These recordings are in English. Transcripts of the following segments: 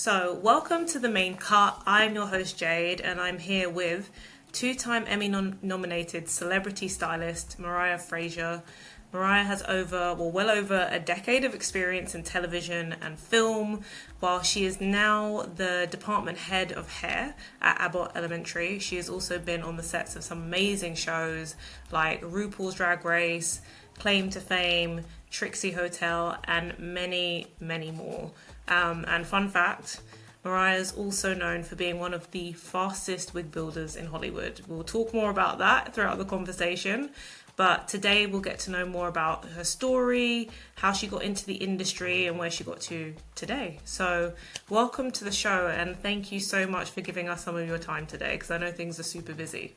So, welcome to the main cut. I'm your host Jade, and I'm here with two-time Emmy nominated celebrity stylist Moira Fraizer. Mariah has well over a decade of experience in television and film, while she is now the department head of hair at Abbot Elementary. She has also been on the sets of some amazing shows like RuPaul's Drag Race, Claim to Fame, Trixie Hotel, and many, many more. And fun fact, Mariah is also known for being one of the fastest wig builders in Hollywood. We'll talk more about that throughout the conversation. But today we'll get to know more about her story, how she got into the industry, and where she got to today. So, welcome to the show, and thank you so much for giving us some of your time today, because I know things are super busy.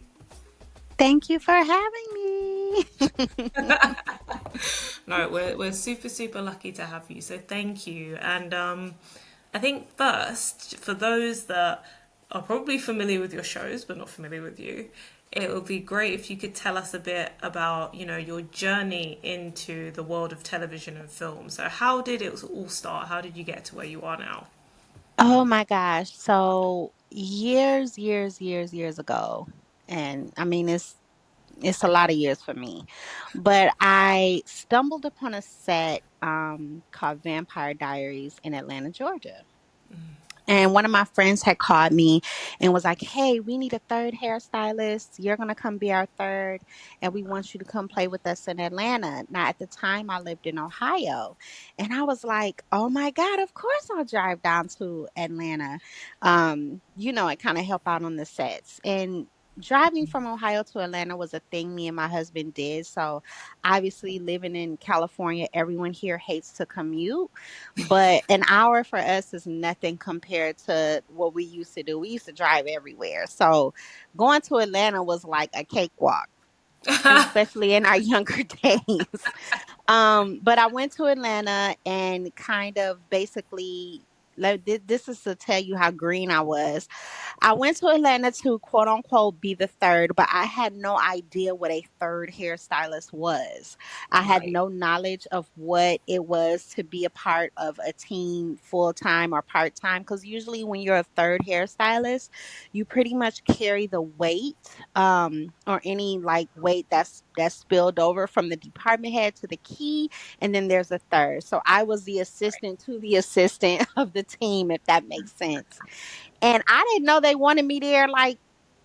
Thank you for having me. No, we're super, super lucky to have you. So, thank you. And I think first, for those that are probably familiar with your shows but not familiar with you, it would be great if you could tell us a bit about, your journey into the world of television and film. So how did it all start? How did you get to where you are now? Oh my gosh. So years ago, and I mean it's a lot of years for me, but I stumbled upon a set called Vampire Diaries in Atlanta, Georgia. And one of my friends had called me and was like, "Hey, we need a third hairstylist. You're going to come be our third, and we want you to come play with us in Atlanta." Now, at the time, I lived in Ohio. And I was like, "Oh my God, of course I'll drive down to Atlanta, and kind of help out on the sets." And driving from Ohio to Atlanta was a thing me and my husband did. So, obviously, living in California, everyone here hates to commute. But an hour for us is nothing compared to what we used to do. We used to drive everywhere. So going to Atlanta was like a cakewalk, especially in our younger days. But I went to Atlanta and kind of basically this is to tell you how green I was. I went to Atlanta to quote unquote be the third, but I had no idea what a third hairstylist was. I had Right. no knowledge of what it was to be a part of a team full time or part time. Because usually, when you're a third hairstylist, you pretty much carry the weight, or any like weight that's spilled over from the department head to the key, and then there's a third. So I was the assistant to the assistant of the team, if that makes sense. And I didn't know they wanted me there like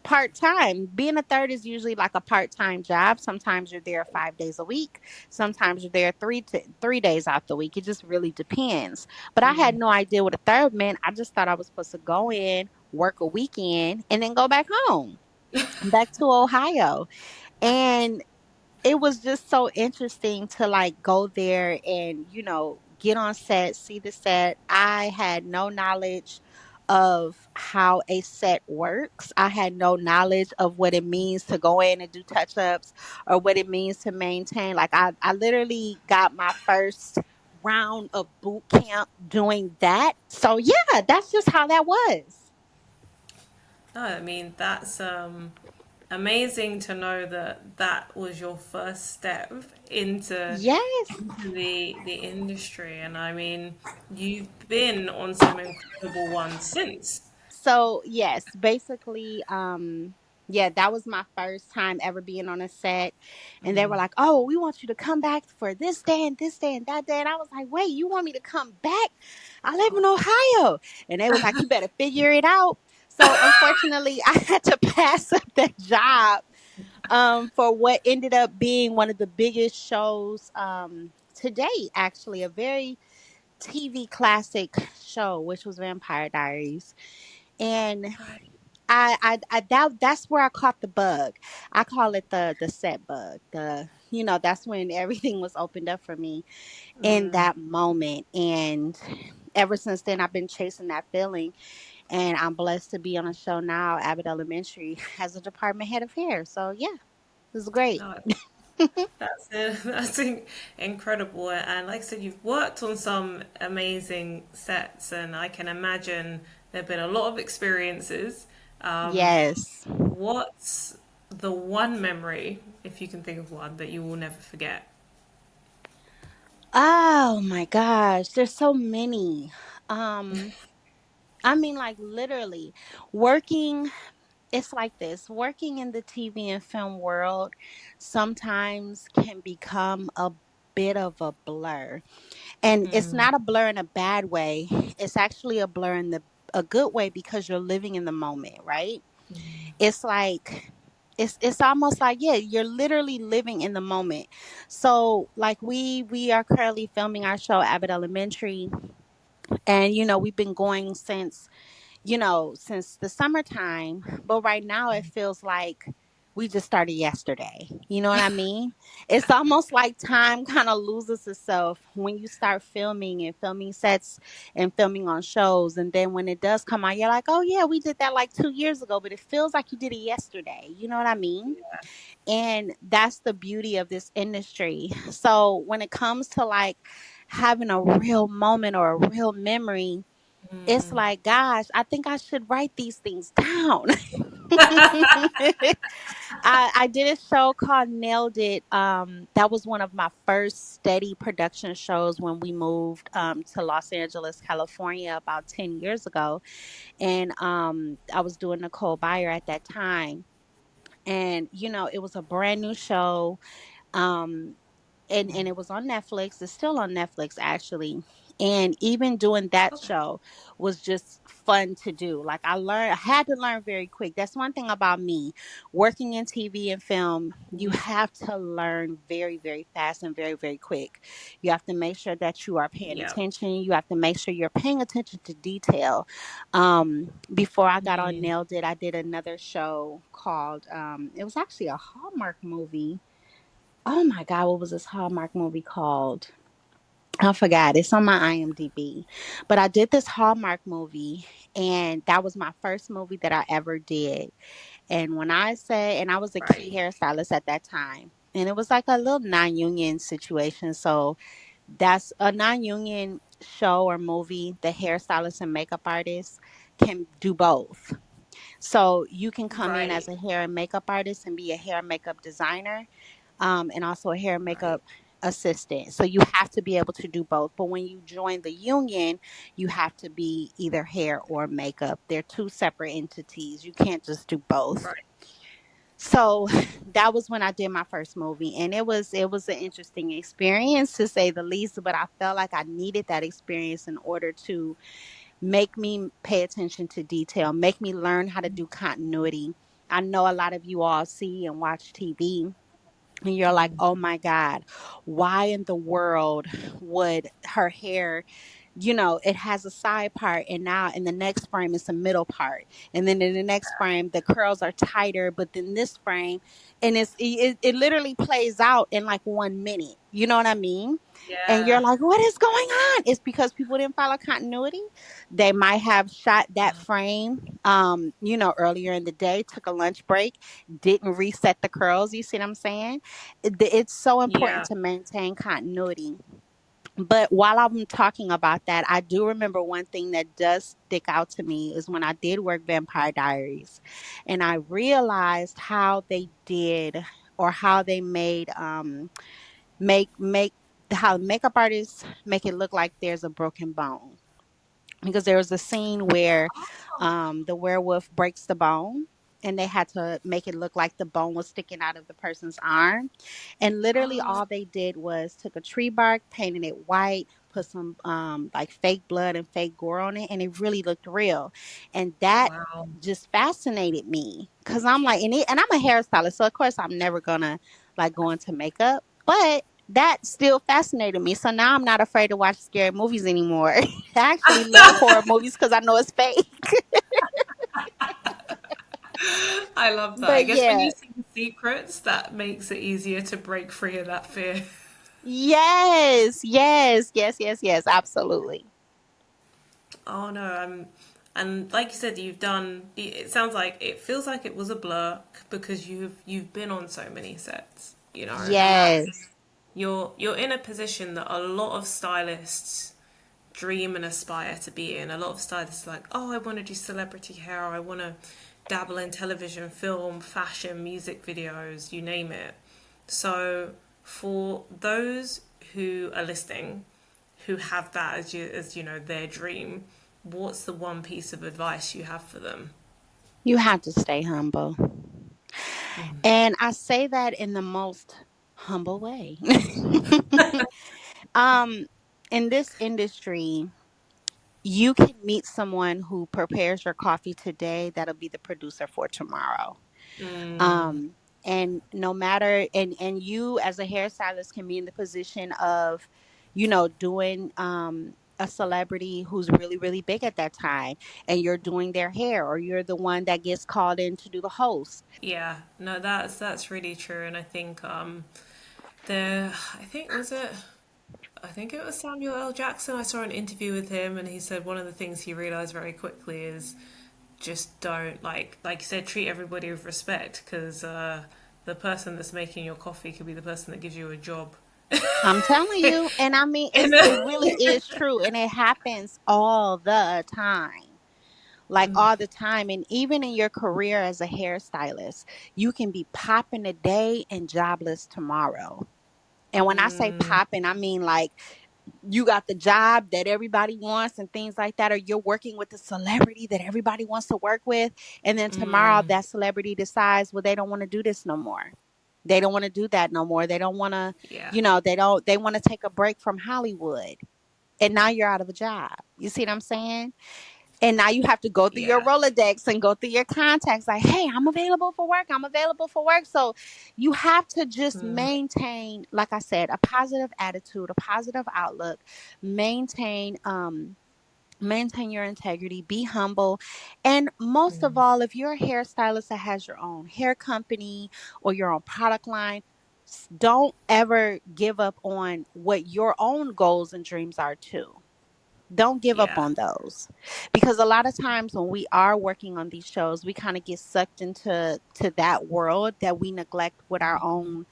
part time. Being a third is usually like a part time job. Sometimes you're there 5 days a week. Sometimes you're there 3 days out the week. It just really depends. But I had no idea what a third meant. I just thought I was supposed to go in, work a weekend, and then go back home, back to Ohio. And it was just so interesting to like go there and get on set, see the set. I had no knowledge of how a set works. I had no knowledge of what it means to go in and do touch-ups or what it means to maintain. Like I literally got my first round of boot camp doing that. So yeah, that's just how that was. No, I mean that's amazing to know that that was your first step into Yes. the industry, and I mean you've been on some incredible ones since. So yes, basically, yeah, that was my first time ever being on a set. And they were like, "Oh, we want you to come back for this day and this day and that day." And I was like, "Wait, you want me to come back? I live in Ohio." And they was like, "You better figure it out." So unfortunately, I had to pass up that job, for what ended up being one of the biggest shows to date, actually, a very TV classic show, which was Vampire Diaries. And Right. that's where I caught the bug. I call it the set bug. That's when everything was opened up for me in that moment. And ever since then, I've been chasing that feeling. And I'm blessed to be on a show now, Abbott Elementary, as a department head of hair. So yeah, this is great. No, that's it. Incredible. And like I said, you've worked on some amazing sets, and I can imagine there have been a lot of experiences. Um, Yes. what's the one memory, if you can think of one, that you will never forget? Oh my gosh, there's so many. Um, I mean, like literally working, it's like this, working in the TV and film world sometimes can become a bit of a blur. And it's Mm, not a blur in a bad way. It's actually a blur in the a good way because you're living in the moment, right? mm, It's like it's almost like, yeah, you're literally living in the moment. So like we are currently filming our show Abbot Elementary, and we've been going since the summertime, but right now it feels like we just started yesterday. You know what I mean? It's almost like time kind of loses itself when you start filming and filming sets and filming on shows. And then when it does come out, you're like, oh, yeah, we did that like 2 years ago, but it feels like you did it yesterday. You know what I mean? And that's the beauty of this industry. So when it comes to like having a real moment or a real memory, it's mm. like, gosh, I think I should write these things down. I did a show called Nailed It. That was one of my first steady production shows when we moved to Los Angeles, California about 10 years ago. And I was doing Nicole Byer at that time. And, it was a brand new show. Um, and it was on Netflix. It's still on Netflix actually. And even doing that Okay. show was just fun to do. Like I had to learn very quick. That's one thing about me. Working in TV and film, you Mm, have to learn very, very fast and very, very quick. You have to make sure that you are paying yeah. attention. You have to make sure you're paying attention to detail. Before I got on Mm, Nailed It, I did another show called it was actually a Hallmark movie. Oh my God, what was this Hallmark movie called? I forgot. It's on my IMDb. But I did this Hallmark movie, and that was my first movie that I ever did. And when I say, and I was a key right. hairstylist at that time, and it was like a little non union situation. So that's a non union show or movie. The hairstylist and makeup artist can do both. So you can come in as Right. a hair and makeup artist and be a hair and makeup designer, and also a hair and Right. makeup assistant. So you have to be able to do both. But when you join the union, you have to be either hair or makeup. They're two separate entities. You can't just do both. Right. So that was when I did my first movie, and it was an interesting experience to say the least, but I felt like I needed that experience in order to make me pay attention to detail, make me learn how to do continuity. I know a lot of you all see and watch TV, and you're like, Mm, oh my God, why in the world would her hair, it has a side part, and now in the next frame it's a middle part, and then in the next frame the curls are tighter, but then this frame, and it literally plays out in like 1 minute. You know what I mean? And you're yeah. like, what is going on? It's because people didn't follow continuity. They might have shot that frame, earlier in the day, took a lunch break, didn't reset the curls. You see what I'm saying? It's so important Yeah. to maintain continuity. But while I'm talking about that, I do remember one thing that does stick out to me is when I did work Vampire Diaries, and I realized how they did, or how they made make how makeup artists make it look like there's a broken bone, because there was a scene where the werewolf breaks the bone, and they had to make it look like the bone was sticking out of the person's arm. And literally Oh, all they did was took a tree bark, painted it white, put some like fake blood and fake gore on it, and it really looked real. And that wow. just fascinated me, because I'm like, and I'm a hairstylist, so of course I'm never gonna like go into makeup, but that still fascinated me. So now I'm not afraid to watch scary movies anymore. I actually love horror movies because I know it's fake. I love that. I But guess when you yeah, see the secrets, that makes it easier to break free of that fear. yes, yes, yes, yes, yes, absolutely. Oh no, and like you said, you've done. It sounds like it feels like it was a blur because you've been on so many sets, and Yes, you're in a position that a lot of stylists dream and aspire to be in. A lot of stylists are like, oh, I want to do celebrity hair, or I want to dabble in television, film, fashion, music videos, you name it. So for those who are listening, who have that as their dream, what's the one piece of advice you have for them? You have to stay humble. And I say that in the most humble way. um, in this industry, you can meet someone who prepares your coffee today that'll be the producer for tomorrow. Mm, um and no matter, and you as a hairstylist can be in the position of, doing a celebrity who's really really big at that time, and you're doing their hair, or you're the one that gets called in to do the host. yeah, no, that's really true, and I think the I think was it I think it was Samuel L. Jackson. I saw an interview with him, and he said one of the things he realized very quickly is just don't like you said, treat everybody with respect, because the person that's making your coffee could be the person that gives you a job. I'm telling you, and I mean, And it really is true, and it happens all the time. Like all the time. And even in your career as a hairstylist, you can be popping today and jobless tomorrow. And when I say mm, popping, I mean like you got the job that everybody wants and things like that, or you're working with a celebrity that everybody wants to work with. And then tomorrow mm, that celebrity decides, well, they don't want to do this no more. They don't want to do that no more. They don't want to, yeah, they want to take a break from Hollywood. And now you're out of a job. You see what I'm saying? And now you have to go through your yeah, Rolodex and go through your contacts like, hey, I'm available for work. I'm available for work. So you have to just maintain, like I said, a positive attitude, a positive outlook, maintain, maintain your integrity, be humble. And most of all, if you're a hairstylist that has your own hair company or your own product line, don't ever give up on what your own goals and dreams are too. Don't give up yeah, on those, because a lot of times when we are working on these shows, we kind of get sucked into that world that we neglect our own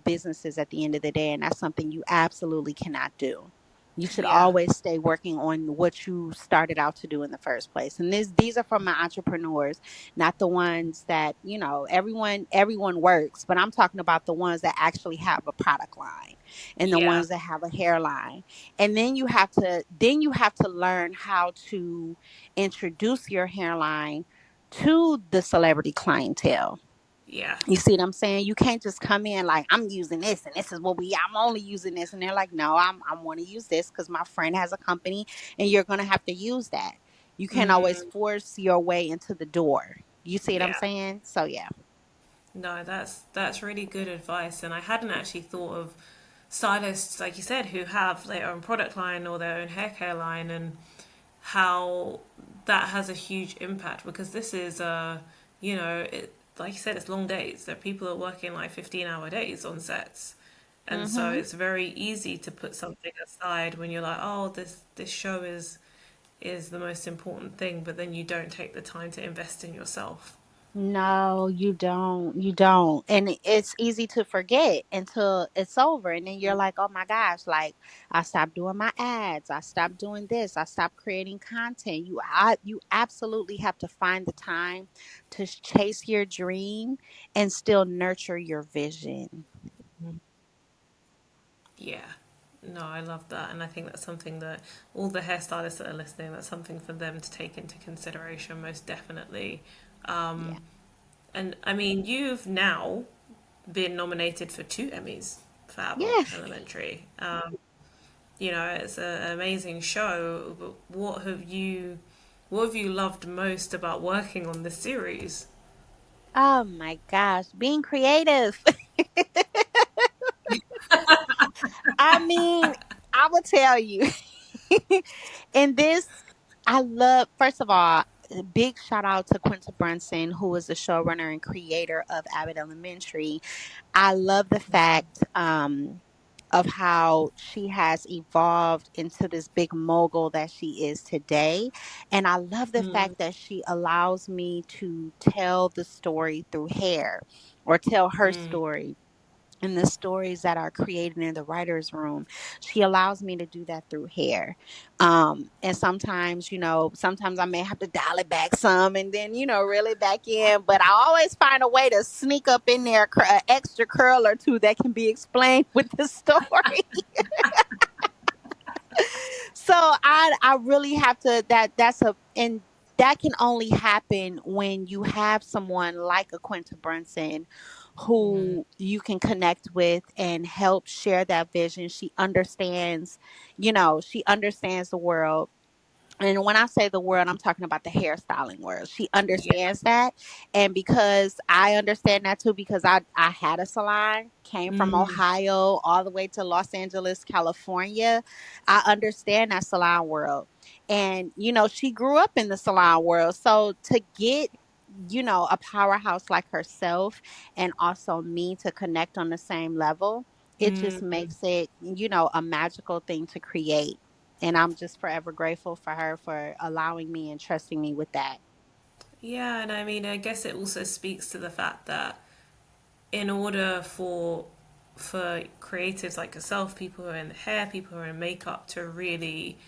businesses at the end of the day, and that's something you absolutely cannot do. You should yeah, always stay working on what you started out to do in the first place. And these are from my entrepreneurs, not the ones that, everyone works, but I'm talking about the ones that actually have a product line and the yeah, ones that have a hairline. And then you have to learn how to introduce your hairline to the celebrity clientele. yeah, You see what I'm saying? You can't just come in like, I'm using this and this is I'm only using this, and they're like, no, I want to use this because my friend has a company, and you're going to have to use that. You can't always force your way into the door. You see what I'm yeah. saying? So yeah. No, that's really good advice, and I hadn't actually thought of stylists, like you said, who have their own product line or their own hair care line, and how that has a huge impact, because this is like you said, it's long days. There are people that are working like 15-hour days on sets, and so Mhm. it's very easy to put something aside when you're like, oh, this show is the most important thing, but then you don't take the time to invest in yourself. No, you don't. You don't. And it's easy to forget until it's over. And then you're like, oh my gosh, like I stopped doing my ads. I stopped doing this. I stopped creating content. You absolutely have to find the time to chase your dream and still nurture your vision. Yeah. No, I love that. And I think that's something that all the hairstylists that are listening, that's something for them to take into consideration, most definitely. Yeah. And I mean, you've now been nominated for 2 Emmys for Abbot Yeah. Elementary. It's an amazing show. But what have you loved most about working on this series? Oh my gosh, being creative. I mean, I will tell you. In this, I love, first of all, a big shout out to Quinta Brunson, who is the showrunner and creator of Abbott Elementary. I love the fact of how she has evolved into this big mogul that she is today. And I love the fact that she allows me to tell the story through hair, or tell her story and the stories that are created in the writer's room. She allows me to do that through hair. And sometimes, sometimes I may have to dial it back some and then, reel it back in. But I always find a way to sneak up in there an extra curl or two that can be explained with the story. So I really have to, that's a, and that can only happen when you have someone like a Quinta Brunson Mm, who you can connect with and help share that vision. She understands, she understands the world. And when I say the world, I'm talking about the hairstyling world. She yeah. understands that. And because I understand that too, because I had a salon, came from Mm, Ohio all the way to Los Angeles, California. I understand that salon world. And, she grew up in the salon world. So to get, a powerhouse like herself and also me to connect on the same level, it just mm. makes it, a magical thing to create. And I'm just forever grateful for her for allowing me and trusting me with that. Yeah, and I mean, I guess it also speaks to the fact that in order for creatives like yourself, people who are in hair, people who are in makeup, to really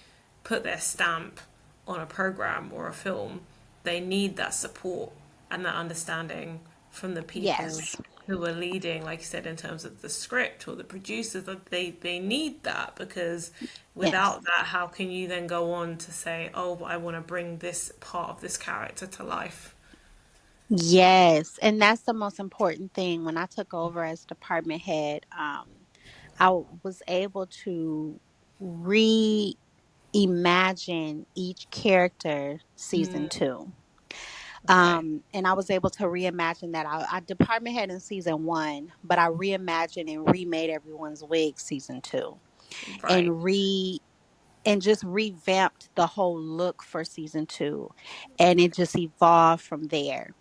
put their stamp on a program or a film, they need that support and that understanding from the people Yes. who are leading, like you said, in terms of the script or the producers. That they need that, because Yes. without that, how can you then go on to say, oh, I want to bring this part of this character to life? Yes. And that's the most important thing. When I took over as department head, I was able to reimagine each character season Mm, two. okay. And I was able to reimagine that. I department head in season one, but I reimagined and remade everyone's wig season two, Right. and just revamped the whole look for season two, and it just evolved from there.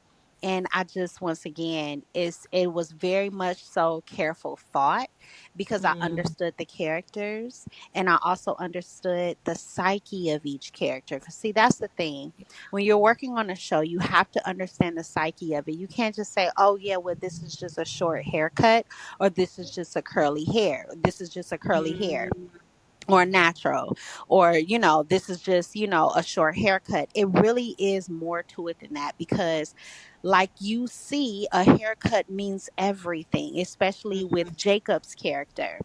And I just, once again, it was very much so careful thought, because I Mm, understood the characters, and I also understood the psyche of each character. Because see, that's the thing, when you're working on a show, you have to understand the psyche of it. You can't just say, oh yeah, well, this is just a short haircut, or this is just a curly hair, this is just a curly hair, mm, or natural, or this is just a short haircut. It really is more to it than that, because like you see, a haircut means everything, especially with Jacob's character.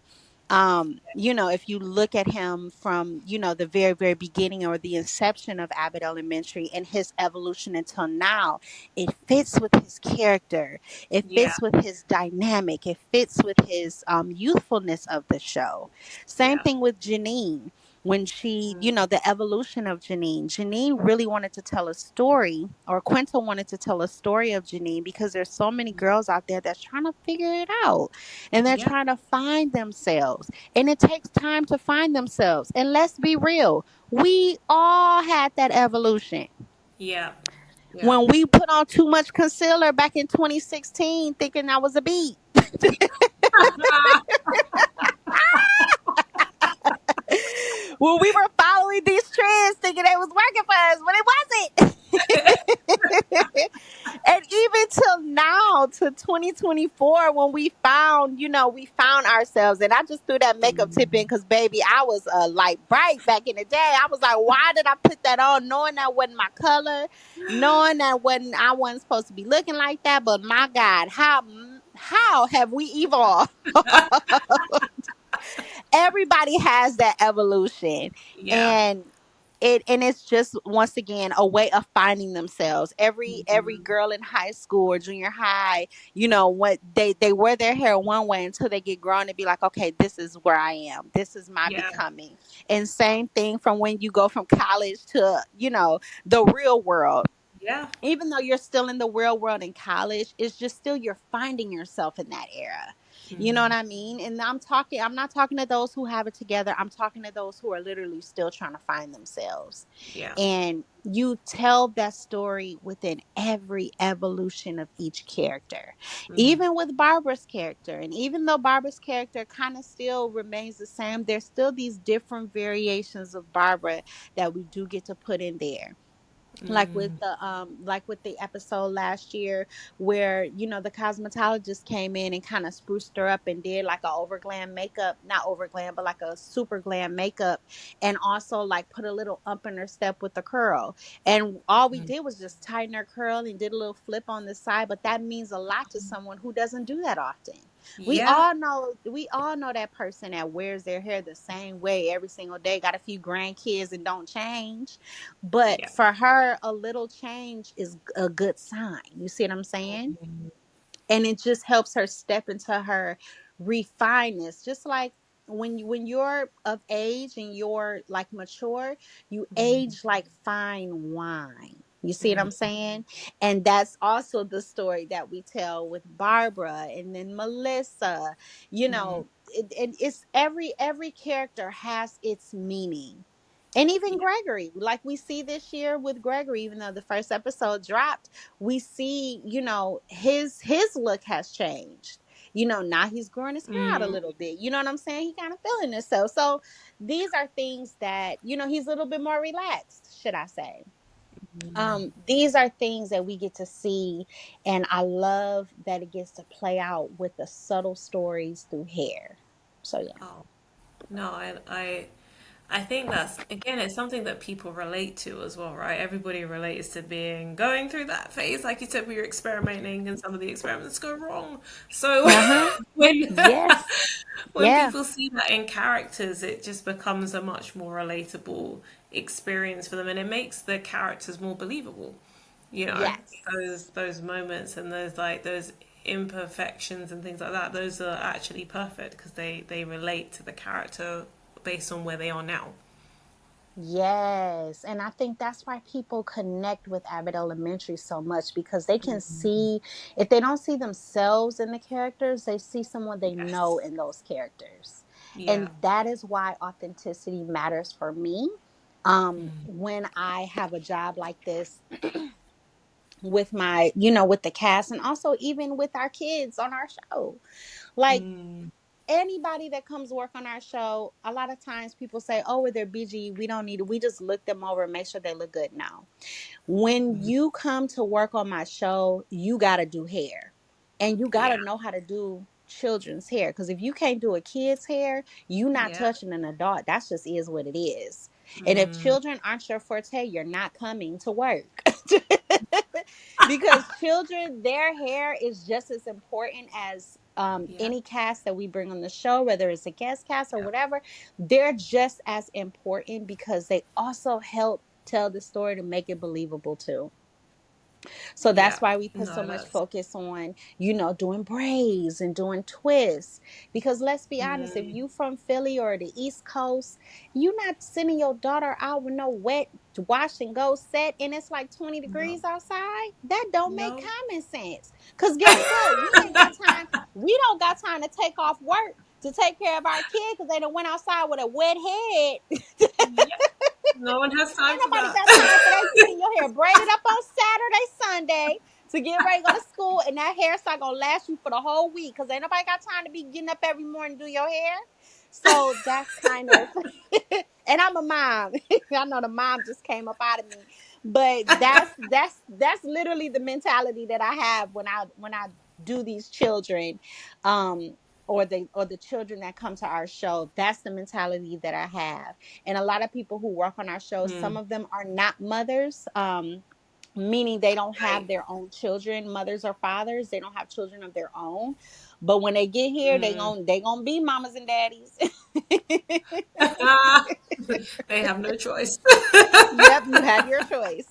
If you look at him from, the very, very beginning, or the inception of Abbott Elementary, and his evolution until now, it fits with his character. It yeah. fits with his dynamic. It fits with his youthfulness of the show. Same Yeah. thing with Janine. When she, the evolution of Janine really wanted to tell a story, or Quinta wanted to tell a story of Janine, because there's so many girls out there that's trying to figure it out, and they're Yeah. trying to find themselves. And it takes time to find themselves. And let's be real, we all had that evolution. Yeah. Yeah. When we put on too much concealer back in 2016, thinking I was a beat. When we were following these trends, thinking they was working for us, but it wasn't. And even till now, to 2024, when we found ourselves. And I just threw that makeup tip in because, baby, I was light bright back in the day. I was like, why did I put that on, knowing that wasn't my color, knowing that I wasn't supposed to be looking like that? But my God, how have we evolved? Everybody has that evolution. Yeah. And it's just, once again, a way of finding themselves. Every girl in high school or junior high, what they wear their hair one way until they get grown and be like, okay, this is where I am, this is my Yeah. becoming. And same thing from when you go from college to the real world. Yeah. Even though you're still in the real world in college, it's just still, you're finding yourself in that era. You know what I mean? And I'm not talking to those who have it together. I'm talking to those who are literally still trying to find themselves. Yeah. And you tell that story within every evolution of each character. Even with Barbara's character. And even though Barbara's character kind of still remains the same, there's still these different variations of Barbara that we do get to put in there, like with the episode last year, where the cosmetologist came in and kind of spruced her up and did like a over glam makeup, not over glam, but like a super glam makeup, and also like put a little up in her step with the curl. And all we did was just tighten her curl and did a little flip on the side, but that means a lot to someone who doesn't do that often. Yeah. We all know that person that wears their hair the same way every single day, got a few grandkids and don't change. But Yeah. for her, a little change is a good sign. You see what I'm saying? Mm, And it just helps her step into her refinedness, just like when you're of age and you're like mature, you mm, age like fine wine. You see what I'm mm, saying? And that's also the story that we tell with Barbara and then Melissa. You mm. know, it's every character has its meaning. And even Yeah. Gregory, like we see this year with Gregory, even though the first episode dropped, we see, his look has changed. Now he's growing his hair out a Mm, little bit. You know what I'm saying? He kind of feeling himself. So these are things that, he's a little bit more relaxed, should I say. mm. These are things that we get to see, and I love that it gets to play out with the subtle stories through hair. So yeah. Oh, no, I think that's again, it's something that people relate to as well, right? Everybody relates to going through that phase. Like you said, we were experimenting and some of the experiments go wrong. So Uh-huh. when Yes. when Yeah. people see that in characters, it just becomes a much more relatable experience for them and it makes the characters more believable. You know, Yes. those moments and those imperfections and things like that, those are actually perfect because they relate to the character based on where they are now. Yes, and I think that's why people connect with Abbott Elementary so much, because they can Mm, see, if they don't see themselves in the characters, they see someone they know yes. in those characters. Yeah. And that is why authenticity matters for me. Mm. When I have a job like this with with the cast, and also even with our kids on our show. Like, Mm. anybody that comes work on our show, a lot of times people say, "Oh, well, they're BG. We don't need it. We just look them over and make sure they look good." Now, when Mm. you come to work on my show, you got to do hair, and you got Yeah. to know how to do children's hair. Because if you can't do a kid's hair, you not Yeah. touching an adult. That's just is what it is. And if Mm. children aren't your forte, you're not coming to work. Because children, their hair is just as important as Yeah. any cast that we bring on the show, whether it's a guest cast or Yeah. whatever. They're just as important because they also help tell the story to make it believable too. So Yeah. that's why we put so No, much that's. focus on, doing braids and doing twists. Because let's be honest, if Mm. you from Philly or the East Coast, you not sending your daughter out with no wet wash and go set and it's like 20 No. degrees outside. That don't make No. common sense. Cause guess what? We don't got time to take off work to take care of our kid because they done went outside with a wet head. Yeah. No one has time Ain't for nobody that. got time for that. You getting your hair braided up on Saturday, Sunday to get ready to go to school, and that hairstyle gonna last you for the whole week because ain't nobody got time to be getting up every morning to do your hair. So that's kind of, and I'm a mom. I know the mom just came up out of me, but that's literally the mentality that I have when I do these children, or the children that come to our show. That's the mentality that I have. And a lot of people who work on our show, some Mm. of them are not mothers, meaning they don't have Right. their own children, mothers or fathers. They don't have children of their own. But when they get here, Mm. they gonna be mamas and daddies. They have no choice. Yep, you have your choice.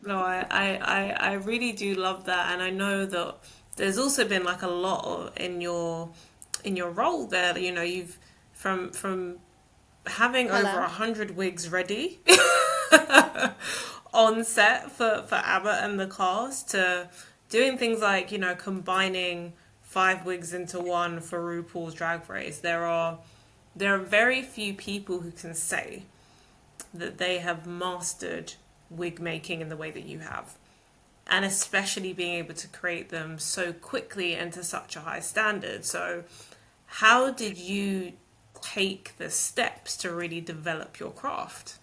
No, I really do love that, and I know that there's also been like a lot of in your role there. You know, you've from having over Hello. 100 wigs ready on set for Abbott and the cast to doing things like combining 5 wigs into one for RuPaul's Drag Race. There are very few people who can say that they have mastered wig making in the way that you have. And especially being able to create them so quickly and to such a high standard. So, how did you take the steps to really develop your craft?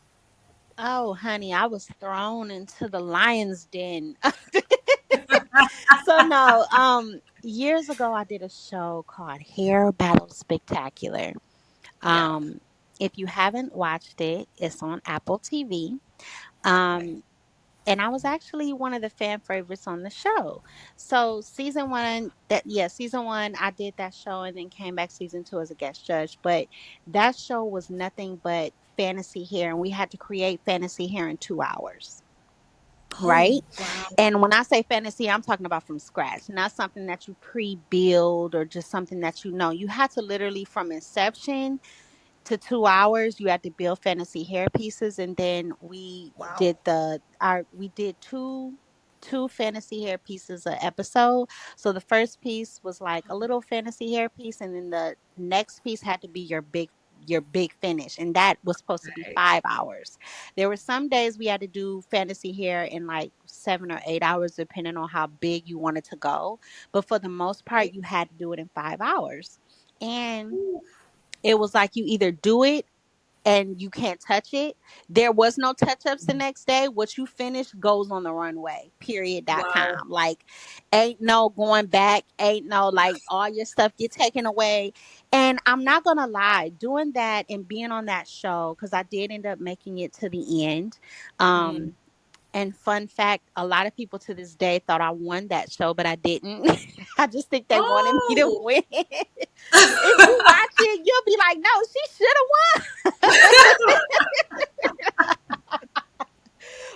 Oh, honey, I was thrown into the lion's den. So no, years ago I did a show called Hair Battle Spectacular. Yeah. Um, if you haven't watched it, it's on Apple TV. Okay. Um, and I was actually one of the fan favorites on the show. So season one, season one, I did that show and then came back season two as a guest judge. But that show was nothing but fantasy hair, and we had to create fantasy hair in 2 hours. Oh, Right. wow. And when I say fantasy, I'm talking about from scratch, not something that you pre build or just something that you know. You had to literally from inception to 2 hours you had to build fantasy hair pieces, and then Wow. we did two fantasy hair pieces a episode. So the first piece was like a little fantasy hair piece, and then the next piece had to be your big finish, and that was supposed to be Right. 5 hours. There were some days we had to do fantasy hair in like 7 or 8 hours depending on how big you wanted to go, but for the most part Right. you had to do it in 5 hours. And Ooh, it was like you either do it and you can't touch it. There was no touch ups the next day. What you finish goes on the runway, wow. period.com. Like, ain't no going back, ain't no like all your stuff get taken away. And I'm not going to lie, doing that and being on that show, because I did end up making it to the end. Mm. And fun fact, a lot of people to this day thought I won that show, but I didn't. I just think they wanted me to Oh. win. If you watch it, you'll be like, no, she should have won.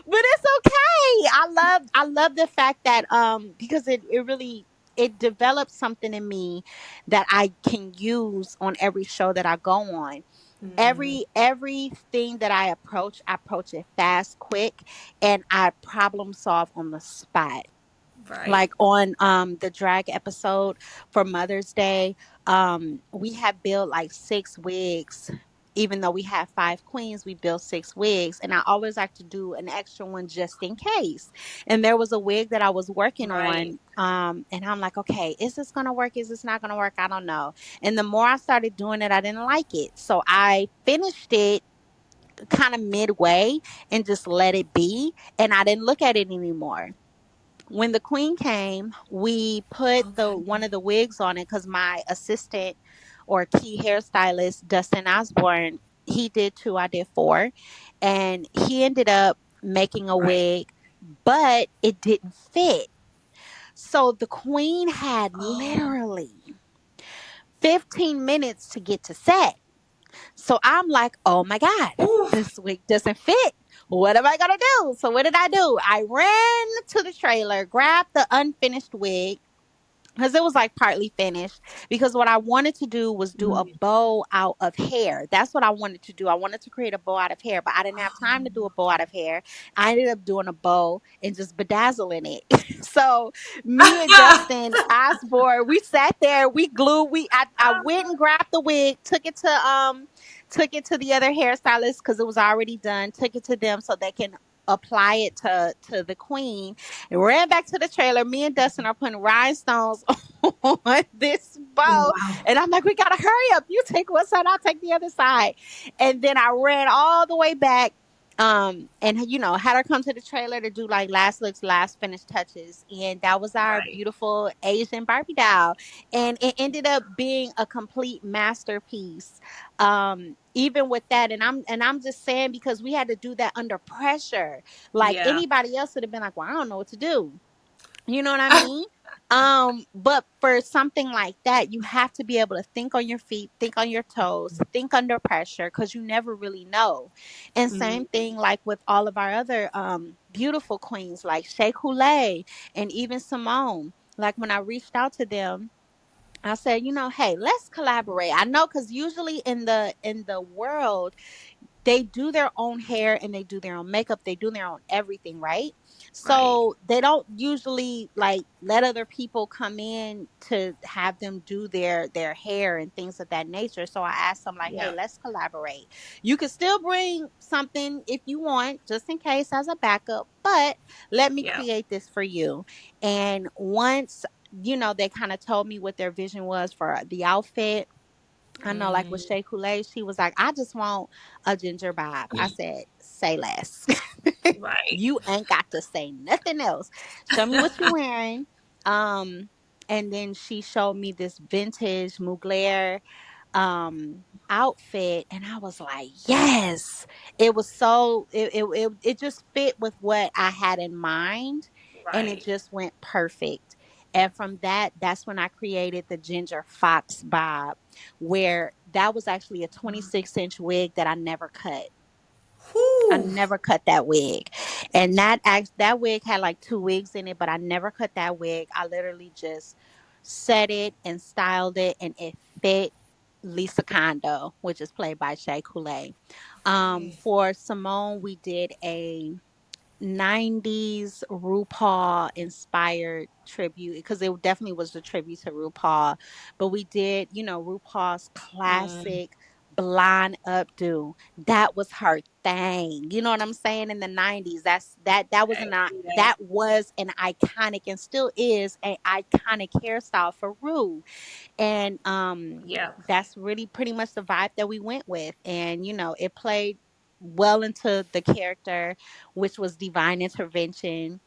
But it's okay. I love the fact that because it really it develops something in me that I can use on every show that I go on. Mm, Everything that I approach it fast, quick, and I problem solve on the spot. right. Like on the drag episode for Mother's Day, we have built like 6 wigs. Even though we have 5 queens, we built 6 wigs, and I always like to do an extra one just in case. And there was a wig that I was working Right. on, and I'm like, okay, is this gonna work, is this not gonna work, I don't know. And the more I started doing it, I didn't like it, so I finished it kind of midway and just let it be, and I didn't look at it anymore. When the queen came, we put the one Okay. of the wigs on it because my assistant or key hairstylist, Dustin Osborne, he did two, I did four, and he ended up making a Right. wig, but it didn't fit. So the queen had Oh. literally 15 minutes to get to set. So I'm like, oh my God, Oof. this wig doesn't fit. What am I going to do? So what did I do? I ran to the trailer, grabbed the unfinished wig, because it was like partly finished, because what I wanted to do was do a Mm. bow out of hair. That's what I wanted to do. I wanted to create a bow out of hair, but I didn't have time to do a bow out of hair. I ended up doing a bow and just bedazzling it. So me and Dustin Osborne, we sat there, we glued, I went and grabbed the wig, took it to the other hairstylist because it was already done, took it to them so they can apply it to the queen, and ran back to the trailer. Me and Dustin are putting rhinestones on this bow. Wow. And I'm like, we gotta hurry up. You take one side, I'll take the other side. And then I ran all the way back. And had her come to the trailer to do like last looks, last finished touches. And that was our Right. beautiful Asian Barbie doll. And it ended up being a complete masterpiece. Even with that, and I'm just saying because we had to do that under pressure. Like Yeah. anybody else would have been like, well, I don't know what to do. You know what I mean? But for something like that, you have to be able to think on your feet, think on your toes, think under pressure, because you never really know. And Mm. same thing like with all of our other beautiful queens like Shea Coulee and even Simone. Like when I reached out to them, I said, hey, let's collaborate. I know because usually in the world they do their own hair and they do their own makeup, they do their own everything, right? Right. So they don't usually like let other people come in to have them do their hair and things of that nature. So I asked them like, hey, Yeah. let's collaborate. You can still bring something if you want, just in case as a backup, but let me Yeah. create this for you. And once they kind of told me what their vision was for the outfit. I know, like with Mm. Shea Coulee, she was like, I just want a ginger bob. I said, say less. Right. You ain't got to say nothing else. Show me what you're wearing. Um, and then she showed me this vintage Mugler outfit, and I was like, yes. It was so it just fit with what I had in mind, and it Right. just went perfect. And from that, that's when I created the ginger fox bob, where that was actually a 26-inch wig that I never cut. I Whew. never cut that wig. And that wig had like two wigs in it, but I never cut that wig. I literally just set it and styled it, and it fit Lisa Kondo, which is played by Shea Coulee. Okay. For Simone, we did a 90s RuPaul inspired tribute, because it definitely was a tribute to RuPaul. But we did, RuPaul's Mm, classic blonde updo. That was her thing. You know what I'm saying? In the 90s. okay. Yeah. That was an iconic, and still is an iconic hairstyle for Ru. And Yeah. that's really pretty much the vibe that we went with. And it played well into the character, which was divine intervention.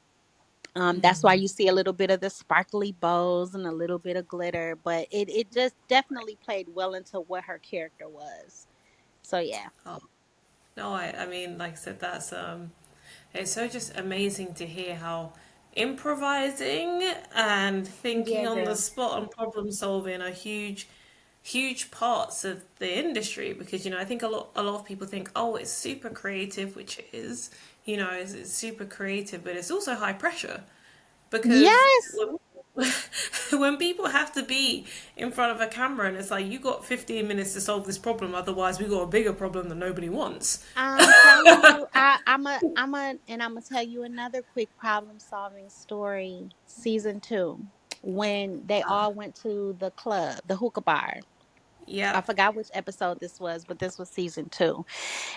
That's why Mm. you see a little bit of the sparkly bows and a little bit of glitter, but it just definitely played well into what her character was. So yeah. Oh, no, I mean, like I said, that's it's so just amazing to hear how improvising and thinking Yeah, on the girl. spot and problem solving are huge parts of the industry, because I think a lot of people think, oh, it's super creative, which it is, it's super creative, but it's also high pressure, because Yes. when people have to be in front of a camera and it's like, you got 15 minutes to solve this problem, otherwise we got a bigger problem that nobody wants. I'm telling you, and I'm gonna tell you another quick problem solving story. Season 2, when they all went to the club, the hookah bar. I Yep. forgot which episode this was, but this was season 2.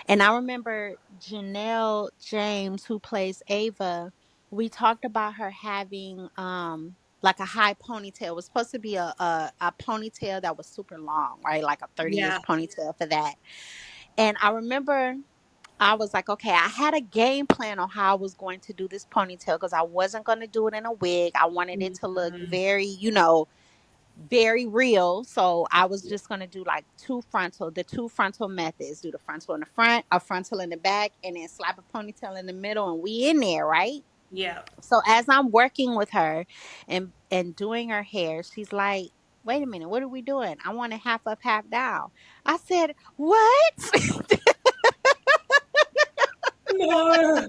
And I remember Janelle James, who plays Ava. We talked about her having like a high ponytail. It was supposed to be a ponytail that was super long, right? Like a 30-inch Yeah. ponytail for that. And I remember I was like, okay, I had a game plan on how I was going to do this ponytail, because I wasn't going to do it in a wig. I wanted it to look Mhm. very, very real. So I was just going to do like the two frontal methods: do the frontal in the front, a frontal in the back, and then slap a ponytail in the middle, and we in there, right? Yeah. So as I'm working with her and doing her hair, she's like, wait a minute, what are we doing? I want it half up, half down. I said, what? No.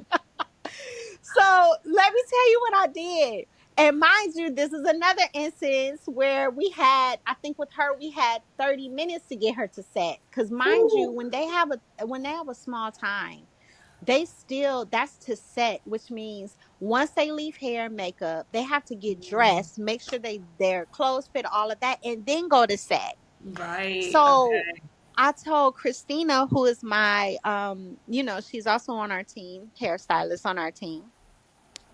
So let me tell you what I did. And mind you, this is another instance where I think with her, we had 30 minutes to get her to set. Because mind you, Ooh. when they have a small time, they still that's to set, which means once they leave hair and makeup, they have to get dressed, make sure their clothes fit, all of that, and then go to set. Right. So Okay. I told Christina, who is my she's also on our team, hairstylist on our team.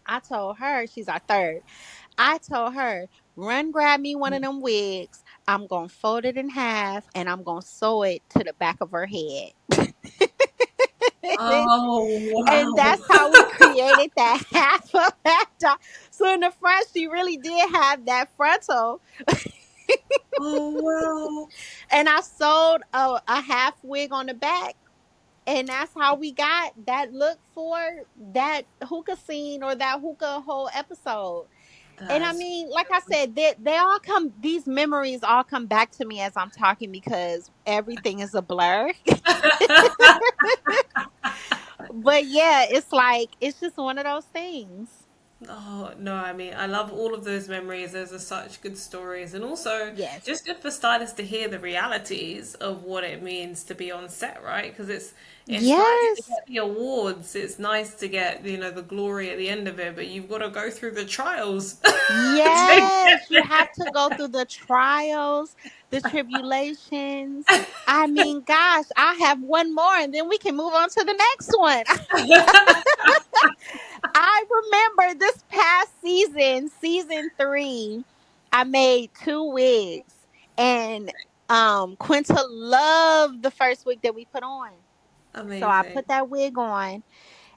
I told her, she's our third. I told her, run grab me one of them wigs. I'm going to fold it in half, and I'm going to sew it to the back of her head. Oh, And wow. that's how we created that half of that top. So in the front, she really did have that frontal. Oh, wow. And I sewed a half wig on the back. And that's how we got that look for that hookah scene, or that hookah whole episode. And I That's mean, like I said, these memories all come back to me as I'm talking, because everything is a blur. But yeah, it's like, it's just one of those things. Oh, no, I mean, I love all of those memories. Those are such good stories. And also, Yes. just good for stylists to hear the realities of what it means to be on set, right? Because it's nice to Yes. get the awards. It's nice to get, the glory at the end of it, but you've got to go through the trials to Yes. You get have to go through the trials, the tribulations. I mean, gosh, I have one more, and then we can move on to the next one. there. I remember this past season, season 3, I made 2 wigs, and Quinta loved the first wig that we put on. So I Amazing. put that wig on,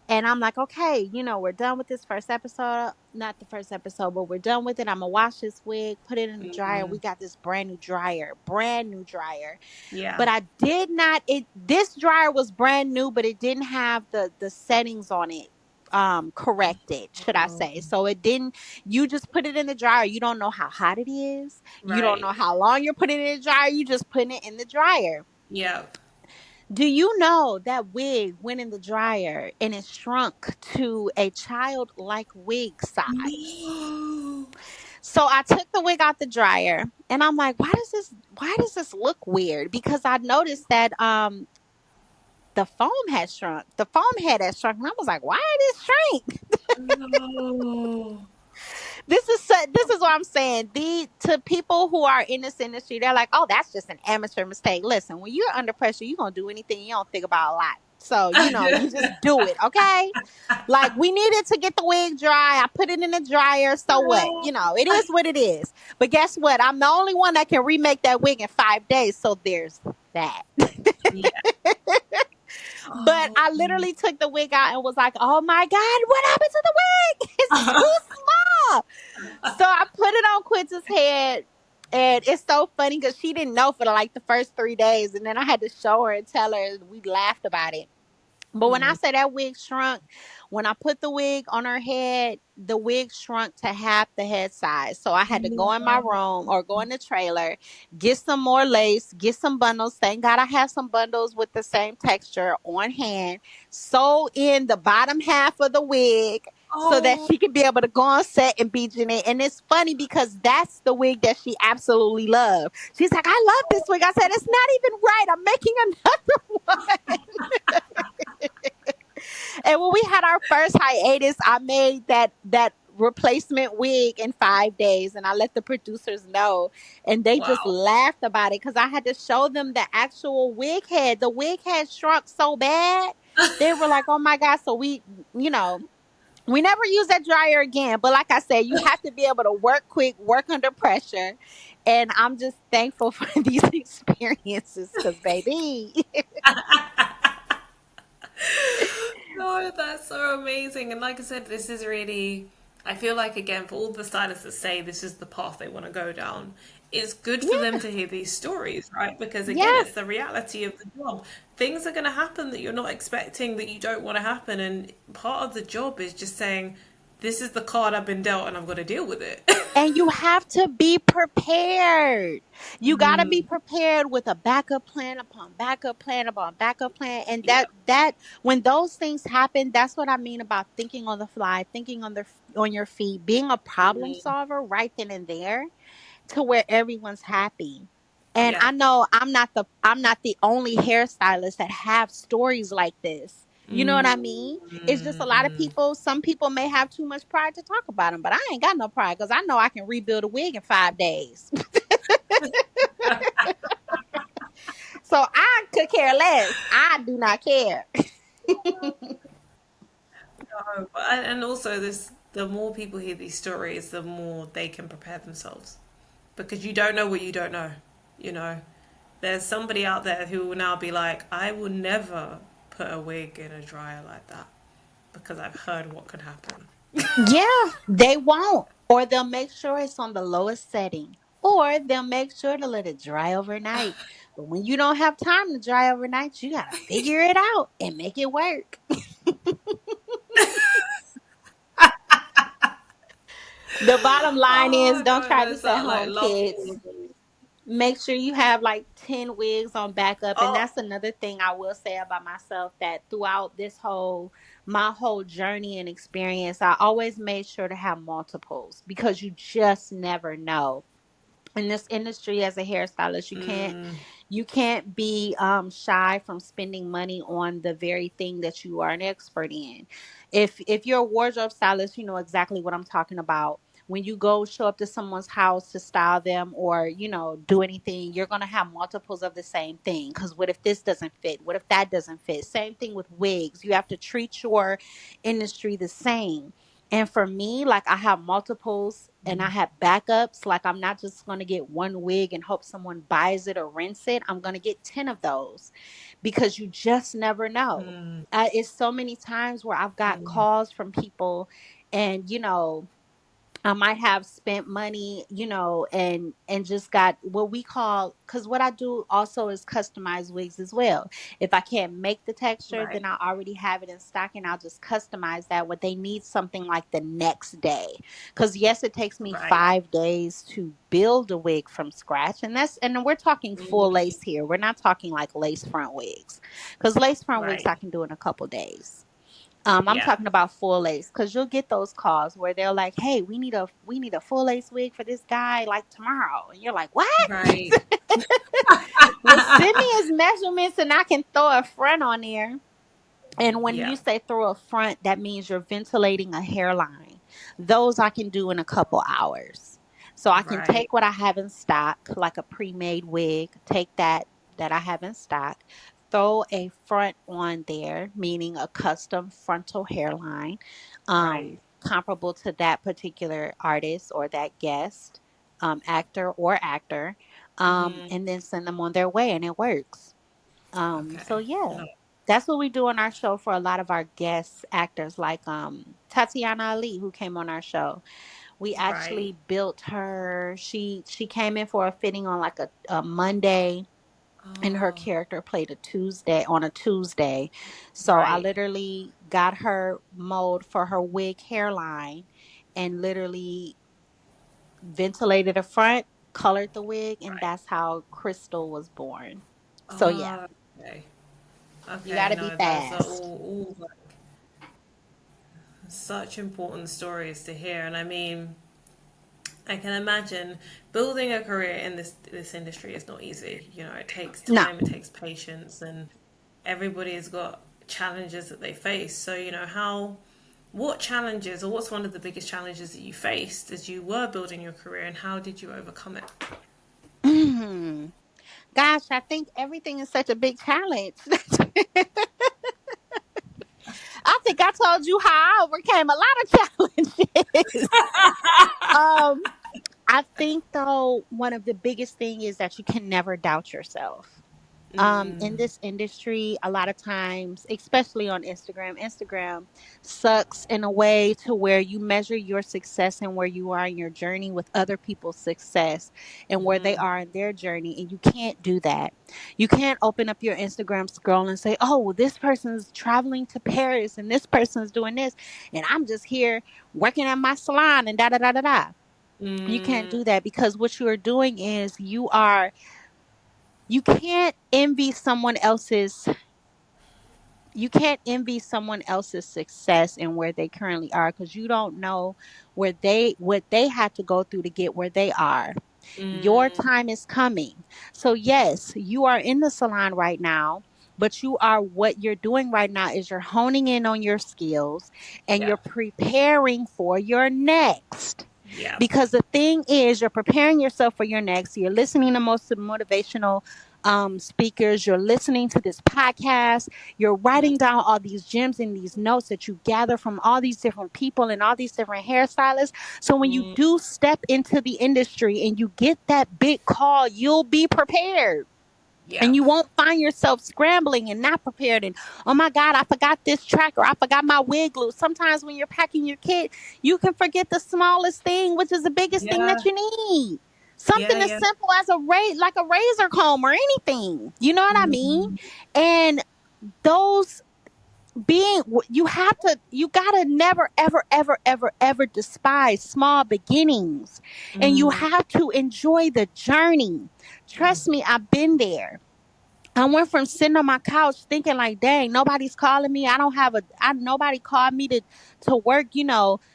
and I'm like, okay, we're done with this first episode. not the first episode, but we're done with it. I'm gonna wash this wig, put it in the dryer. Mm, We got this brand new dryer. yeah. But I did not. It This dryer was brand new, but it didn't have the settings on it corrected, should I Oh, say. So it didn't. You just put it in the dryer, you don't know how hot it is, you don't right. know how long you're putting it in the dryer, you just putting it in the dryer. Yeah. Do you know that wig went in the dryer and it shrunk to a childlike wig size? No. So I took the wig out the dryer and I'm like, why does this look weird? Because I noticed that the foam had shrunk. The foam head had shrunk. And I was like, why did it shrink? No. This is what I'm saying. To people who are in this industry, they're like, oh, that's just an amateur mistake. Listen, when you're under pressure, you're gonna do anything you don't think about a lot. So, you just do it, okay? Like, we needed to get the wig dry. I put it in the dryer. So what? It is what it is. But guess what? I'm the only one that can remake that wig in 5 days. So there's that. Yeah. But Oh. I literally took the wig out and was like, oh my God, what happened to the wig? It's too small. So I put it on Quinta's head. And it's so funny because she didn't know for like the first 3 days. And then I had to show her and tell her, and we laughed about it. But when I Mm. say that wig shrunk, when I put the wig on her head, the wig shrunk to half the head size. So I had to go in my room or go in the trailer, get some more lace, get some bundles. Thank God I have some bundles with the same texture on hand. Sew in the bottom half of the wig so that Oh. she could be able to go on set and be Janae. And it's funny because that's the wig that she absolutely loved. She's like, I love this wig. I said, it's not even right. I'm making another one. And when we had our first hiatus, I made that replacement wig in 5 days, and I let the producers know, and they just Wow. laughed about it because I had to show them the actual wig head. The wig head shrunk so bad, they were like, "Oh my God!" So you know, we never use that dryer again. But like I said, you have to be able to work quick, work under pressure, and I'm just thankful for these experiences because, baby. Oh, that's so amazing. And like I said, this is really, I feel like, again, for all the stylists that say this is the path they want to go down, it's good for them Yeah, to hear these stories, right? Because again, yeah. it's the reality of the job. Things are going to happen that you're not expecting, that you don't want to happen. And part of the job is just saying, this is the card I've been dealt and I've got to deal with it. And you have to be prepared. You got to be Mm, prepared with a backup plan upon backup plan upon backup plan. And yeah. when those things happen, that's what I mean about thinking on the fly, thinking on your feet, being a problem Mm, solver right then and there to where everyone's happy. And yeah. I know I'm not the only hairstylist that have stories like this. You know what I mean? It's just a lot of Mm. people. Some people may have too much pride to talk about them, but I ain't got no pride because I know I can rebuild a wig in 5 days. So I could care less. I do not care. No, but, and also this, the more people hear these stories, the more they can prepare themselves. Because you don't know what you don't know. You know, there's somebody out there who will now be like, I will never put a wig in a dryer like that because I've heard what could happen. Yeah, they won't. Or they'll make sure it's on the lowest setting. Or they'll make sure to let it dry overnight. But when you don't have time to dry overnight, you got to figure it out and make it work. The bottom line is Oh don't no, try there's this at that like home, love for all kids. of those. Make sure you have like 10 wigs on backup. And Oh, that's another thing I will say about myself, that throughout my whole journey and experience, I always made sure to have multiples because you just never know. In this industry as a hairstylist, mm, you can't be shy from spending money on the very thing that you are an expert in. If you're a wardrobe stylist, you know exactly what I'm talking about. When you go show up to someone's house to style them or do anything, you're going to have multiples of the same thing, because what if this doesn't fit, what if that doesn't fit? Same thing with wigs. You have to treat your industry the same. And for me, like, I have multiples and I have backups. Like, I'm not just going to get one wig and hope someone buys it or rents it. I'm going to get 10 of those because you just never know. mm, It's so many times where I've got mm, calls from people and, I might have spent money, and just got what we call, because what I do also is customize wigs as well. If I can't make the texture, Right. then I already have it in stock and I'll just customize that. What they need something like the next day. Because yes, it takes me Right. 5 days to build a wig from scratch. And we're talking full Mm, lace here. We're not talking like lace front wigs. Because lace front wigs right. I can do in a couple days. I'm Yeah. talking about full lace because you'll get those calls where they're like, "Hey, we need a full lace wig for this guy like tomorrow," and you're like, "What?" Right. Well, send me his measurements and I can throw a front on there. And when Yeah. you say through a front, that means you're ventilating a hairline. Those I can do in a couple hours. So I can Right. take what I have in stock, like a pre-made wig, take that I have in stock, throw a front on there, meaning a custom frontal hairline, Right. comparable to that particular artist or that guest, actor, Hmm. and then send them on their way, and it works. So Okay. yeah, No. that's what we do on our show for a lot of our guest actors, like Tatiana Ali, who came on our show. We Right. actually built her. She came in for a fitting on like a Monday, and her Oh, character played a Tuesday. So I right. literally got her mold for her wig hairline, and literally ventilated a front, colored the wig, and Right. that's how Crystal was born. So yeah, Oh, okay. you Okay. got to be No, those are fast. all like such important stories to hear. And I mean, I can imagine building a career in this industry is not easy. You know, it takes No. time, it takes patience, and everybody's got challenges that they face. So, you know, what challenges or what's one of the biggest challenges that you faced as you were building your career and how did you overcome it? Gosh, I think everything is such a big challenge. I think I told you how I overcame a lot of challenges. um, I think though one of the biggest thing is that you can never doubt yourself. In this industry, a lot of times, especially on Instagram sucks in a way to where you measure your success and where you are in your journey with other people's success and where they are in their journey. And you can't do that. You can't open up your Instagram scroll and say, oh, well, this person's traveling to Paris and this person's doing this. And I'm just here working at my salon and da da da da da. You can't Mm, do that because what you are doing is you can't envy someone else's you can't envy someone else's success and where they currently are because you don't know what they had to go through to get where they are. Your mm, time is coming. So yes, you are in the salon right now, but what you're doing right now is you're honing in on your skills and yeah. you're preparing for your next. Yeah. Because the thing is, you're preparing yourself for your next. You're listening to most of the motivational speakers. You're listening to this podcast. You're Mm, writing down all these gems and these notes that you gather from all these different people and all these different hairstylists. So when you mm, do step into the industry and you get that big call, you'll be prepared. yeah. And you won't find yourself scrambling and not prepared. And oh my God, I forgot this track or I forgot my wig glue. Sometimes when you're packing your kit, you can forget the smallest thing, which is the biggest thing that Yeah. you need. Yeah. Something as Yeah. simple as like a razor comb or anything. You know what I mean? Mm, And those you gotta never ever ever ever ever despise small beginnings, and you mm, have to enjoy the journey. Trust me, I've been there. I went from sitting on my couch thinking like, dang, nobody's calling me. Nobody called me to work,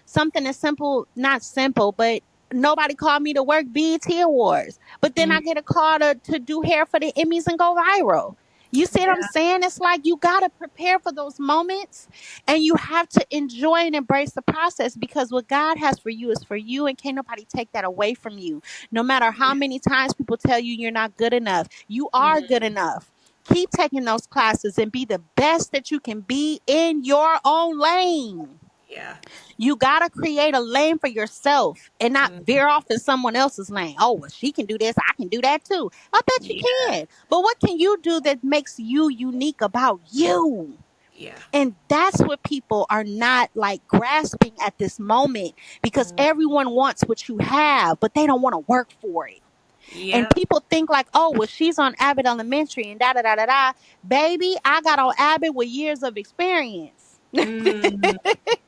something as simple, not simple, but nobody called me to work BET Awards. But then I mm, get a call to do hair for the Emmys and go viral. You see what I'm yeah. saying? It's like you got to prepare for those moments and you have to enjoy and embrace the process because what God has for you is for you and can't nobody take that away from you. No matter how many times people tell you you're not good enough, you are good Mm, enough. Keep taking those classes and be the best that you can be in your own lane. yeah. You got to create a lane for yourself and not Mm, veer off in someone else's lane. Oh, well, she can do this. I can do that too. I bet you yeah. can. But what can you do that makes you unique about you? Yeah. And that's what people are not like grasping at this moment, because Mm. everyone wants what you have, but they don't want to work for it. And Yeah. people think like, oh, well, she's on Abbott Elementary and da da da da da. Baby, I got on Abbott with years of experience. Mm.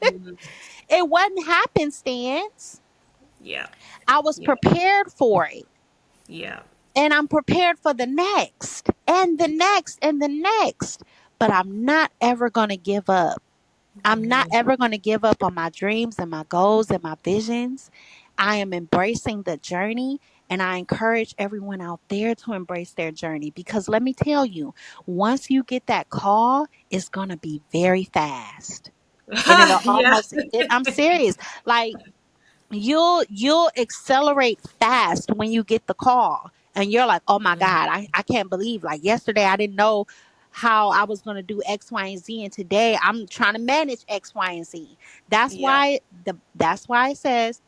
Mm. It wasn't happenstance. Yeah. I was Yeah. prepared for it. Yeah. And I'm prepared for the next and the next and the next. But I'm not ever going to give up. I'm not Hmm. ever going to give up on my dreams and my goals and my visions. I am embracing the journey, and I encourage everyone out there to embrace their journey, because let me tell you, once you get that call, it's going to be very fast. And it'll Yeah. I'm serious. Like, you'll accelerate fast when you get the call, and you're like, oh my Mm. God, I can't believe, like, yesterday I didn't know how I was going to do X, Y, and Z, and today I'm trying to manage X, Y, and Z. Yeah. That's why it says,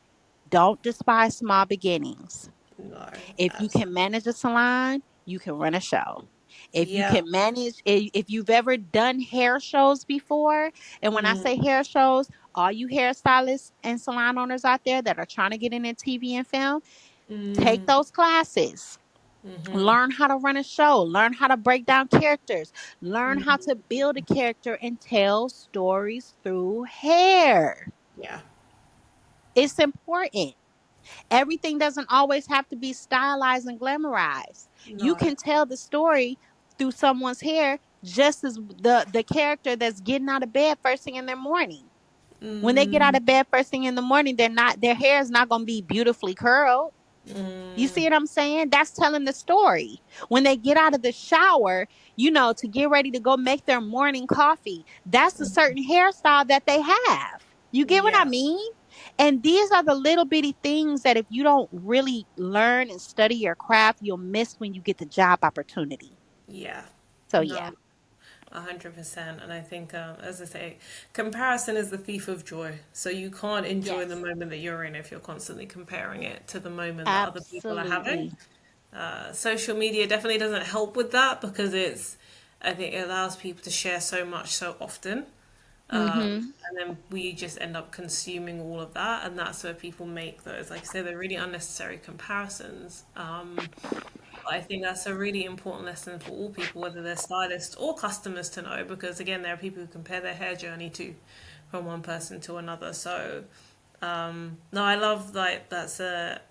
don't despise small beginnings. No. If you can Absolutely. manage a salon, you can run a show. If you Yeah. can manage, if you've ever done hair shows before, and when I Mm. say hair shows, all you hairstylists and salon owners out there that are trying to get into TV and film, take Mm. those classes. Mm-hmm. Learn how to run a show, learn how to break down characters, learn how Mm. to build a character and tell stories through hair. Yeah. It's important. Everything doesn't always have to be stylized and glamorized. You No. can tell the story through someone's hair, just as the character that's getting out of bed first thing in the morning. When they get out Mm. of bed first thing in the morning, their hair is not going to be beautifully curled. You Mm. see what I'm saying? That's telling the story. When they get out of the shower, to get ready to go make their morning coffee, that's a certain hairstyle that they have. You get what I Yeah. mean? And these are the little bitty things that if you don't really learn and study your craft, you'll miss when you get the job opportunity. Yeah. So, yeah. No. 100%. And I think, as I say, comparison is the thief of joy. So you can't enjoy the Yes. moment that you're in if you're constantly comparing it to the moment that other people are having. Absolutely. Social media definitely doesn't help with that because I think it allows people to share so much so often. Mhm. And then we just end up consuming all of that. And that's where people make those, like I say, they're really unnecessary comparisons. I think that's a really important lesson for all people, whether they're stylists or customers, to know, because again, there are people who compare their hair journey to from one person to another. So, no, I love, like, that's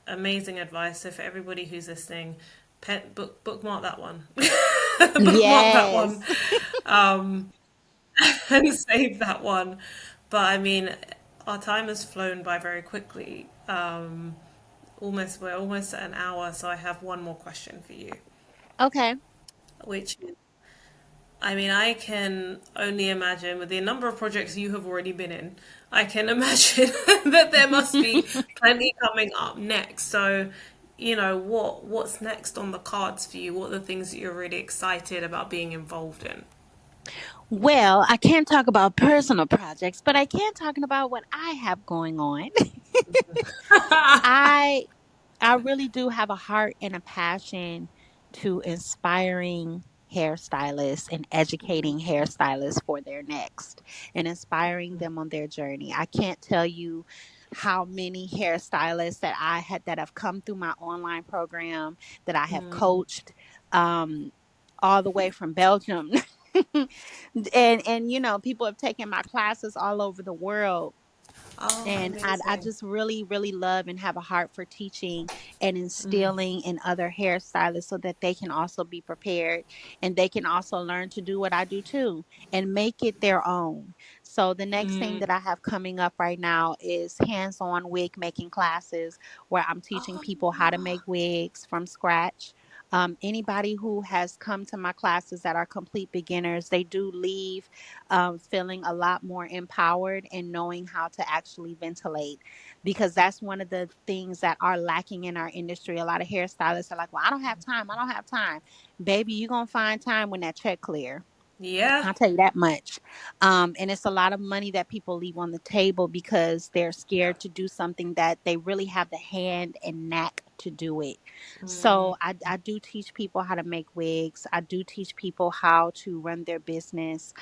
amazing advice. So for everybody who's listening, bookmark that one, bookmark that one, Yes. and save that one. But I mean, our time has flown by very quickly. We're almost at an hour, so I have one more question for you, Okay. which is, I mean, I can only imagine with the number of projects you have already been in, I can imagine that there must be plenty coming up next. So, what's next on the cards for you? What are the things that you're really excited about being involved in? Well, I can't talk about personal projects, but I can talk about what I have going on. I I really do have a heart and a passion to inspiring hairstylists and educating hairstylists for their next, and inspiring them on their journey. I can't tell you how many hairstylists that have come through my online program, that I have Mm. coached, all the way from Belgium. And people have taken my classes all over the world, Oh, and I amazing. just really, really love and have a heart for teaching and instilling in other hairstylists, so that they can also be prepared, and they can also learn to do what I do too, and make it their own. So the next thing Mm. that I have coming up right now is hands-on wig making classes, where I'm teaching people how to make wigs from scratch. Anybody who has come to my classes that are complete beginners, they do leave feeling a lot more empowered and knowing how to actually ventilate, because that's one of the things that are lacking in our industry. A lot of hairstylists are like, well, I don't have time. I don't have time. Baby, you're going to find time when that check clear. Yeah. I'll tell you that much. And it's a lot of money that people leave on the table because they're Yeah. scared to do something that they really have the hand and knack to do it. Mm, So I do teach people how to make wigs. I do teach people how to run their business.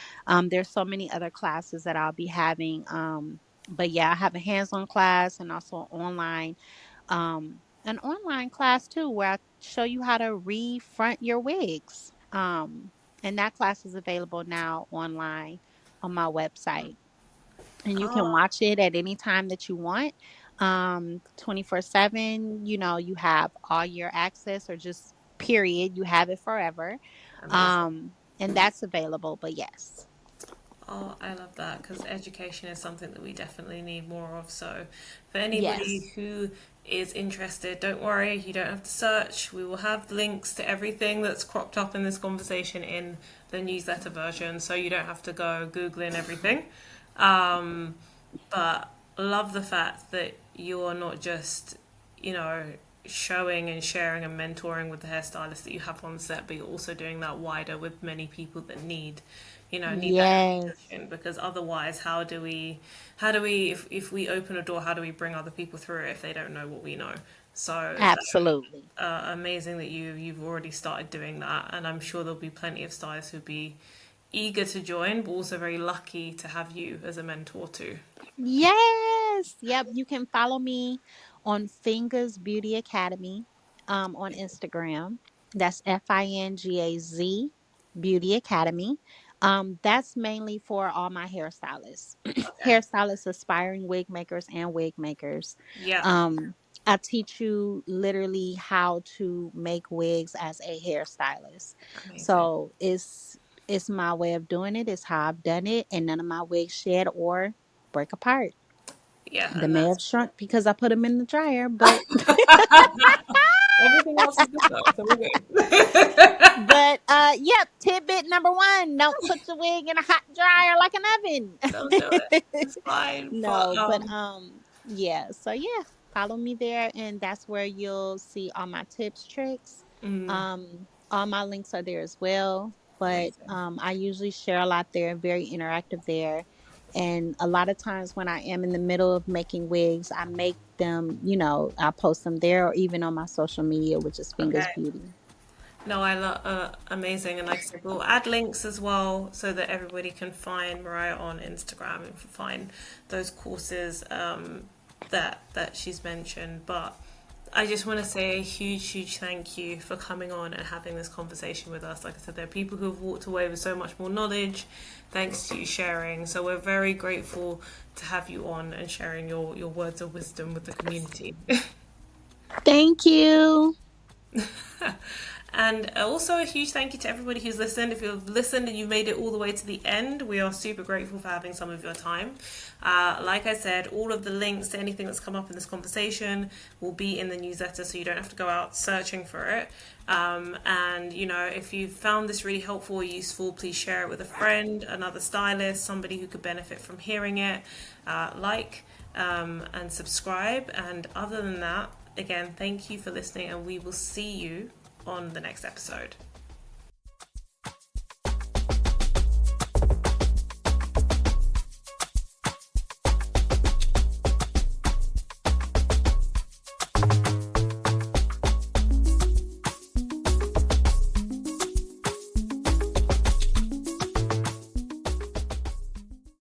There's so many other classes that I'll be having. But yeah, I have a hands-on class and also an online class too, where I show you how to refront your wigs. And that class is available now online on my website, and you can oh, watch it at any time that you want. 24/7, you have all your access, or just period, you have it forever. amazing. And that's available, but yes. Oh, I love that because education is something that we definitely need more of. So, for anybody Yes. who is interested, don't worry, you don't have to search. We will have links to everything that's cropped up in this conversation in the newsletter version, so you don't have to go Googling everything. Um, but love the fact that you're not just, you know, showing and sharing and mentoring with the hairstylist that you have on set, but you're also doing that wider with many people that need that Yes. education, because otherwise if we open a door, how do we bring other people through it if they don't know what we know? So Absolutely. amazing that you've already started doing that, and I'm sure there'll be plenty of stylists who'd be eager to join, but also very lucky to have you as a mentor too. Yes. Yep. You can follow me on Fingers Beauty Academy on Instagram. That's Fingaz Beauty Academy. That's mainly for all my hairstylists, Okay. hairstylists, aspiring wig makers, and wig makers. Yeah. I teach you literally how to make wigs as a hairstylist. Amazing. So it's my way of doing it. It's how I've done it, and none of my wigs shed or break apart. Yeah, They and may that's have shrunk because I put them in the dryer, but everything else is good though, so we're good. yep, tidbit number one, don't put your wig in a hot dryer like Don't do it. an oven. It's fine, but No, but yeah, so yeah, follow me there, and that's where you'll see all my tips, tricks. All my links are there as well, but amazing. I usually share a lot there, very interactive there. And a lot of times when I am in the middle of making wigs, I make them, I post them there, or even on my social media, which is Fingers Okay. Beauty. No, I love amazing, and like I said, we'll add links as well so that everybody can find Mariah on Instagram and find those courses that she's mentioned. But I just want to say a huge, huge thank you for coming on and having this conversation with us. Like I said, there are people who have walked away with so much more knowledge thanks to you sharing. So we're very grateful to have you on and sharing your words of wisdom with the community. Thank you. And also a huge thank you to everybody who's listened. If you've listened and you made it all the way to the end, we are super grateful for having some of your time. Like I said, all of the links to anything that's come up in this conversation will be in the newsletter, so you don't have to go out searching for it. And if you found this really helpful or useful, please share it with a friend, another stylist, somebody who could benefit from hearing it. And subscribe. And other than that, again, thank you for listening, and we will see you on the next episode.